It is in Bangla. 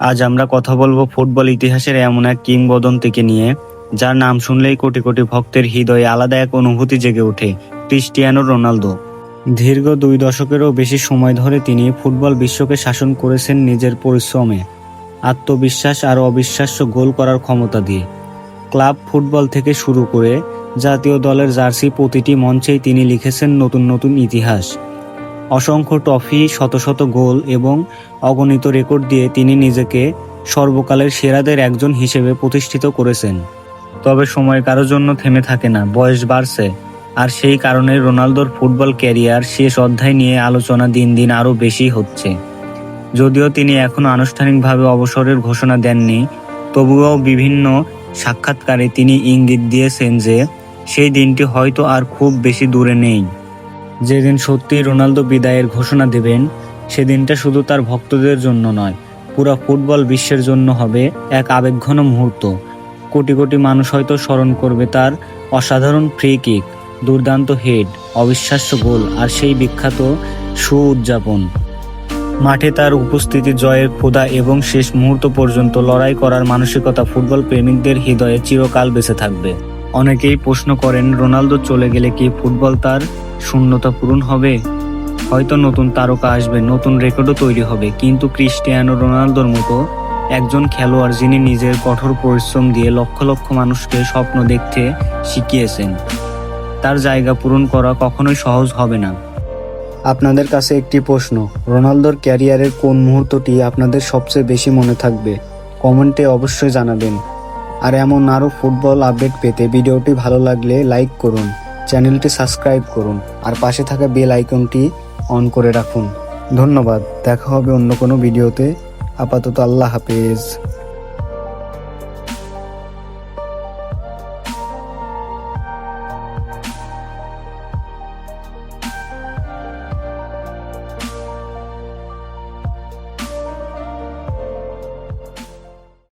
আজ আমরা কথা বলবো ফুটবল ইতিহাসের এমন এক কিংবদন্তিকে নিয়ে, যার নাম শুনলেই কোটি কোটি ভক্তের হৃদয়ে আলাদা এক অনুভূতি জেগে ওঠে। Cristiano Ronaldo. দীর্ঘ 2 দশকেরও বেশি সময় ধরে তিনি ফুটবল বিশ্বকে শাসন করেছেন নিজের পরিশ্রমে, আত্মবিশ্বাস আর অবিশ্বাস্য গোল করার ক্ষমতা দিয়ে। ক্লাব ফুটবল থেকে শুরু করে জাতীয় দলের জার্সি, প্রতিটি মঞ্চেই তিনি লিখেছেন নতুন নতুন ইতিহাস। অসংখ্য ট্রফি, শত শত গোল এবং অগণিত রেকর্ড দিয়ে তিনি নিজেকে সর্বকালের সেরাদের একজন হিসেবে প্রতিষ্ঠিত করেছেন। তবে সময় কারোর জন্য থেমে থাকে না, বয়স বাড়ছে, আর সেই কারণে রোনালদোর ফুটবল ক্যারিয়ার শেষ অধ্যায় নিয়ে আলোচনা দিন দিন আরও বেশি হচ্ছে। যদিও তিনি এখনও আনুষ্ঠানিকভাবে অবসরের ঘোষণা দেননি, তবুও বিভিন্ন সাক্ষাৎকারে তিনি ইঙ্গিত দিয়েছেন যে সেই দিনটি হয়তো আর খুব বেশি দূরে নেই। যেদিন সত্যিই রোনালদো বিদায়ের ঘোষণা দেবেন, সেদিনটা শুধু তার ভক্তদের জন্য নয়, পুরো ফুটবল বিশ্বের জন্য হবে এক আবেগঘন মুহূর্ত। কোটি কোটি মানুষ হয়তো স্মরণ করবে তার অসাধারণ ফ্রি কিক, দুর্দান্ত হেড, অবিশ্বাস্য গোল আর সেই বিখ্যাত উদযাপন। মাঠে তার উপস্থিতি, জয়ের ক্ষুধা এবং শেষ মুহূর্ত পর্যন্ত লড়াই করার মানসিকতা ফুটবল প্রেমিকদের হৃদয়ে চিরকাল বেঁচে থাকবে। অনেকেই প্রশ্ন করেন, রোনালদো চলে গেলে কি ফুটবল তার শূন্যতা পূরণ হবে? হয়তো নতুন তারকা আসবে, নতুন রেকর্ডও তৈরি হবে, কিন্তু ক্রিস্টিয়ানো রোনালদোর মতো একজন খেলোয়াড়, যিনি নিজের কঠোর পরিশ্রম দিয়ে লক্ষ লক্ষ মানুষকে স্বপ্ন দেখতে শিখিয়েছেন, তার জায়গা পূরণ করা কখনোই সহজ হবে না। আপনাদের কাছে একটি প্রশ্ন, রোনালদোর ক্যারিয়ারের কোন মুহূর্তটি আপনাদের সবচেয়ে বেশি মনে থাকবে? কমেন্টে অবশ্যই জানাবেন। আর এমন আরও ফুটবল আপডেট পেতে ভিডিওটি ভালো লাগলে লাইক করুন, চ্যানেলটি সাবস্ক্রাইব করুন আর পাশে থাকা বেল আইকনটি অন করে রাখুন। ধন্যবাদ। দেখা হবে অন্য কোনো ভিডিওতে। আপাতত আল্লাহ হাফেজ।